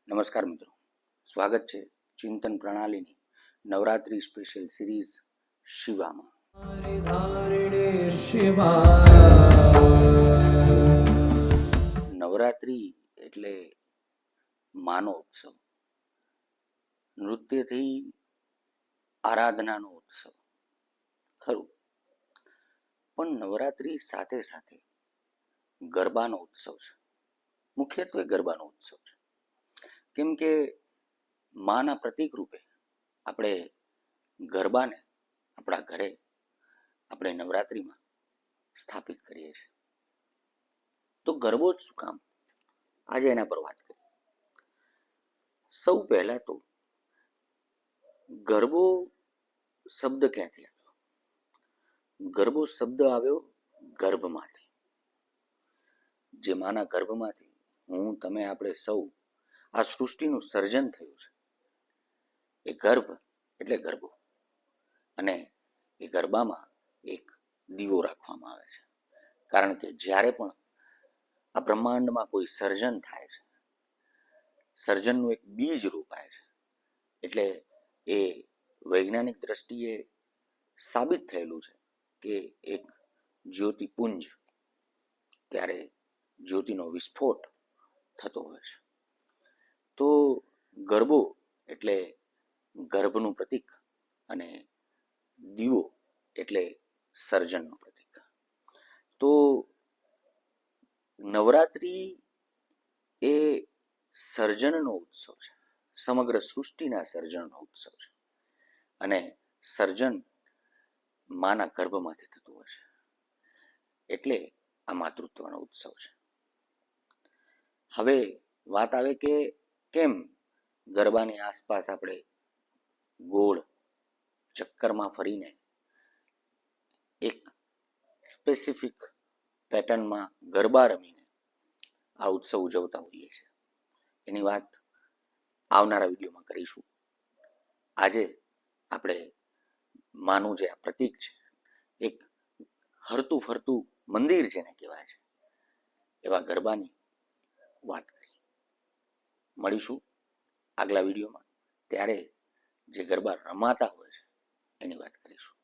નમસ્કાર મિત્રો, સ્વાગત છે ચિંતન પ્રણાલીની નવરાત્રી સ્પેશિયલ સિરીઝ શિવામાં. નવરાત્રી એટલે માનો ઉત્સવ, નૃત્યથી આરાધનાનો ઉત્સવ ખરું, પણ નવરાત્રી સાથે સાથે ગરબાનો ઉત્સવ છે. મુખ્યત્વે ગરબાનો ઉત્સવ છે, કેમ કે માના પ્રતીક રૂપે આપણે ગરબાને આપણા ઘરે આપણે નવરાત્રિમાં સ્થાપિત કરીએ છીએ. તો ગરબો જ શું કામ, આજે એના પર વાત કરીએ. સૌ પહેલા તો ગરબો શબ્દ ક્યાંથી આવ્યો? ગરબો શબ્દ આવ્યો ગર્ભમાંથી. જે માના ગર્ભમાંથી હું, તમે, આપણે સૌ આ સૃષ્ટિનું સર્જન થયું છે. એ ગર્ભ એટલે ગરબો, અને એ ગરબામાં એક દીવો રાખવામાં આવે છે. કારણ કે જ્યારે પણ આ બ્રહ્માંડમાં કોઈ સર્જન થાય છે, સર્જનનું એક બીજ રોપાય છે, એટલે એ વૈજ્ઞાનિક દ્રષ્ટિએ સાબિત થયેલું છે કે એક જ્યોતિપુંજ, ત્યારે જ્યોતિનો વિસ્ફોટ થતો હોય છે. તો ગરબો એટલે ગર્ભનું પ્રતીક અને દીવો એટલે સર્જનનું પ્રતીક. તો નવરાત્રી એ સર્જનનો ઉત્સવ છે, સમગ્ર સૃષ્ટિના સર્જનનો ઉત્સવ છે, અને સર્જન માના ગર્ભમાંથી થતું હોય છે, એટલે આ માતૃત્વનો ઉત્સવ છે. હવે વાત આવે કે કેમ ગરબાની આસપાસ આપણે ગોળ ચક્કરમાં ફરીને એક સ્પેસિફિક પેટર્નમાં ગરબા રમીને આ ઉત્સવ ઉજવતા હોઈએ છીએ. એની વાત આવનારા વિડીયોમાં કરીશું. આજે આપણે માનું જે આ પ્રતીક છે, એક હરતું ફરતું મંદિર જેને કહેવાય છે, એવા ગરબાની વાત કરી. મળીશું આગલા વિડીયોમાં, ત્યારે જે ગરબા રમાતા હોય છે એની વાત કરીશું.